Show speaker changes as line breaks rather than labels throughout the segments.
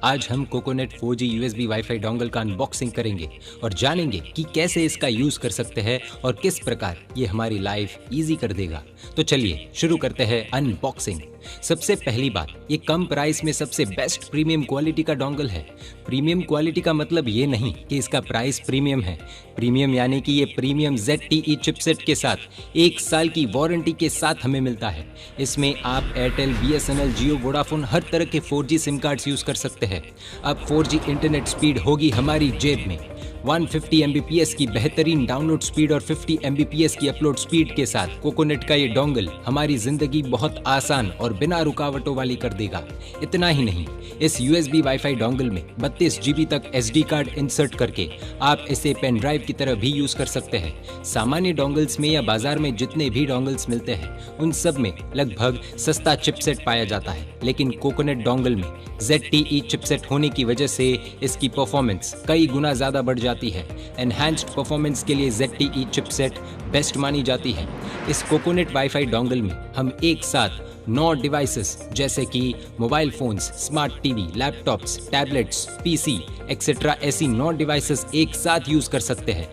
आज हम coconut 4G USB wifi dongle का अनबॉक्सिंग करेंगे और जानेंगे कि कैसे इसका यूज कर सकते हैं और किस प्रकार ये हमारी लाइफ इजी कर देगा। तो चलिए शुरू करते हैं अनबॉक्सिंग। सबसे पहली बात, ये कम प्राइस में सबसे बेस्ट प्रीमियम क्वालिटी का डोंगल है। प्रीमियम क्वालिटी का मतलब ये नहीं कि इसका प्राइस प्रीमियम है। प्रीमियम यानी कि ये प्रीमियम ZTE चिपसेट के साथ 1 साल की वारंटी के साथ हमें मिलता है। इसमें आप एयरटेल, BSNL, जियो, वोडाफोन हर तरह के 4G सिम कार्ड्स यूज कर सकते हैं। अब 4G इंटरनेट स्पीड होगी हमारी जेब में। 150 Mbps की बेहतरीन डाउनलोड स्पीड और 50 Mbps की अपलोड स्पीड के साथ कोकोनेट का ये डोंगल हमारी जिंदगी बहुत आसान और बिना रुकावटों वाली कर देगा। इतना ही नहीं, इस USB वाईफाई डोंगल में 32 GB तक SD कार्ड इंसर्ट करके आप इसे पेन ड्राइव की तरह भी यूज कर सकते हैं। सामान्य डोंगल्स में या बाजार में जितने भी डोंगल्स मिलते हैं उन सब में लगभग सस्ता चिपसेट पाया जाता है, लेकिन कोकोनेट डोंगल में ZTE चिपसेट होने की वजह से इसकी परफॉर्मेंस कई गुना ज्यादा बढ़ जाती है। एनहांस्ड परफॉर्मेंस के लिए ZTE चिपसेट बेस्ट मानी जाती है। इस कोकोनेट वाईफाई डोंगल में हम एक साथ 9 डिवाइसेस जैसे कि mobile phones, smart TV, laptops, tablets, PC etcetera ऐसी 9 डिवाइसेस एक साथ यूज कर सकते हैं।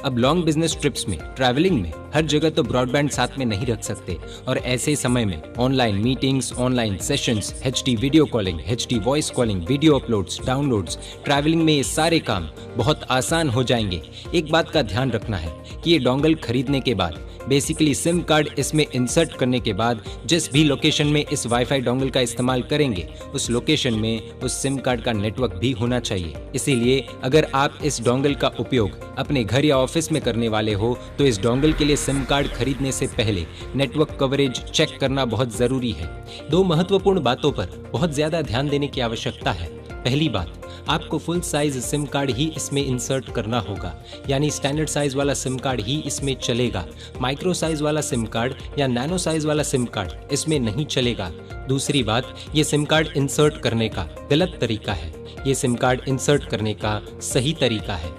अब लॉन्ग बिजनेस ट्रिप्स में, ट्रैवलिंग में हर जगह तो ब्रॉडबैंड साथ में नहीं रख सकते और ऐसे समय में online meetings, online sessions, HD video calling, HD voice calling, video uploads, downloads, travelling में ये सारे काम बहुत आसान हो जाएंगे। एक बात का ध्यान रखना है कि ये डोंगल खरीदने के बाद बेसिकली सिम कार्ड इसमें इंसर्ट करने के बाद जिस भी लोकेशन में इस वाईफाई डोंगल का इस्तेमाल करेंगे उस लोकेशन में उस सिम कार्ड का नेटवर्क भी होना चाहिए। इसीलिए अगर आप इस डोंगल का उपयोग अपने घर या ऑफिस में करने वाले हो तो इस डोंगल के लिए सिम कार्ड खरीदने से पहले नेटवर्क कवरेज चेक करना बहुत जरूरी है। 2 महत्वपूर्ण बातों पर बहुत ज्यादा ध्यान देने की आवश्यकता है। पहली बात, आपको फुल साइज सिम कार्ड ही इसमें इंसर्ट करना होगा, यानी स्टैंडर्ड साइज वाला सिम कार्ड ही इसमें चलेगा। माइक्रो साइज वाला सिम कार्ड या नैनो साइज वाला सिम कार्ड इसमें नहीं चलेगा। दूसरी बात, ये सिम कार्ड इंसर्ट करने का गलत तरीका है, ये सिम कार्ड इंसर्ट करने का सही तरीका है।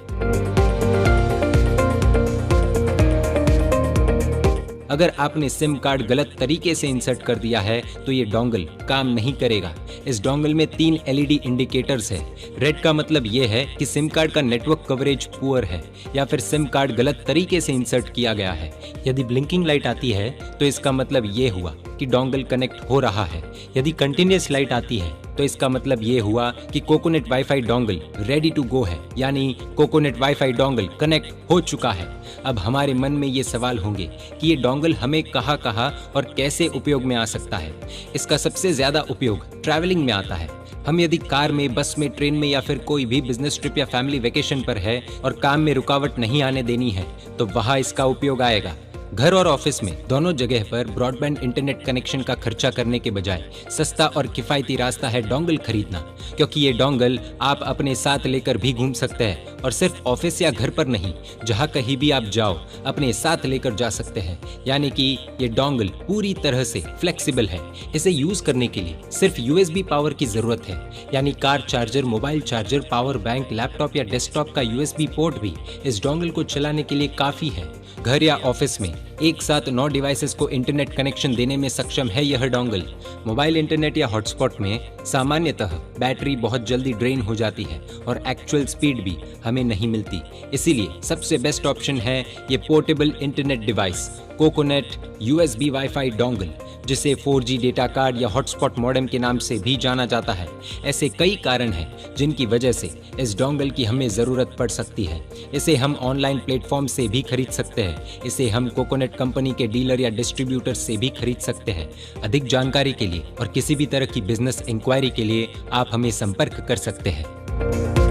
अगर आपने सिम कार्ड गलत तरीके से इंसर्ट कर दिया है तो ये डोंगल काम नहीं करेगा। इस डोंगल में 3 LED इंडिकेटर्स है। रेड का मतलब ये है कि सिम कार्ड का नेटवर्क कवरेज पुअर है या फिर सिम कार्ड गलत तरीके से इंसर्ट किया गया है। यदि ब्लिंकिंग लाइट आती है तो इसका मतलब ये हुआ कि डोंगल कनेक्ट हो रहा है। यदि कंटिन्यूअस लाइट आती है तो इसका मतलब ये हुआ कि coconut wifi dongle ready to go है, यानी कोकोनेट वाईफाई डोंगल कनेक्ट हो चुका है। अब हमारे मन में ये सवाल होंगे कि ये डोंगल हमें कहाँ और कैसे उपयोग में आ सकता है। इसका सबसे ज्यादा उपयोग ट्रैवलिंग में आता है। हम यदि कार में, बस में, ट्रेन में या फिर कोई भी बिजनेस ट्रिप या फैमिली वेकेशन पर है और काम में रुकावट नहीं आने देनी है तो वहाँ इसका उपयोग आएगा। घर और ऑफिस में दोनों जगह पर ब्रॉडबैंड इंटरनेट कनेक्शन का खर्चा करने के बजाय सस्ता और किफायती रास्ता है डोंगल खरीदना, क्योंकि ये डोंगल आप अपने साथ लेकर भी घूम सकते हैं और सिर्फ ऑफिस या घर पर नहीं, जहां कहीं भी आप जाओ अपने साथ लेकर जा सकते हैं। यानी कि ये डोंगल पूरी तरह से फ्लेक्सिबल है। इसे यूज करने के लिए सिर्फ USB पावर की जरूरत है, यानी car charger, mobile charger, power bank, laptop या डेस्कटॉप का USB पोर्ट भी इस डोंगल को चलाने के लिए काफी है। घर या ऑफिस में एक साथ 9 डिवाइसेस को इंटरनेट कनेक्शन देने में सक्षम है यह डोंगल। मोबाइल इंटरनेट या हॉटस्पॉट में सामान्यतः बैटरी बहुत जल्दी ड्रेन हो जाती है और एक्चुअल स्पीड भी हमें नहीं मिलती। इसीलिए सबसे बेस्ट ऑप्शन है ये portable internet device coconut USB wifi dongle, जिसे 4G डेटा कार्ड या हॉटस्पॉट मॉडेम के नाम से भी जाना जाता है। ऐसे कई कारण हैं जिनकी वजह से इस डोंगल की हमें जरूरत पड़ सकती है। इसे हम ऑनलाइन प्लेटफॉर्म से भी खरीद सकते हैं। इसे हम कोकोनेट कंपनी के डीलर या डिस्ट्रीब्यूटर से भी खरीद सकते हैं। अधिक जानकारी के लिए और किसी भी तरह की बिजनेस इंक्वायरी के लिए आप हमें संपर्क कर सकते हैं।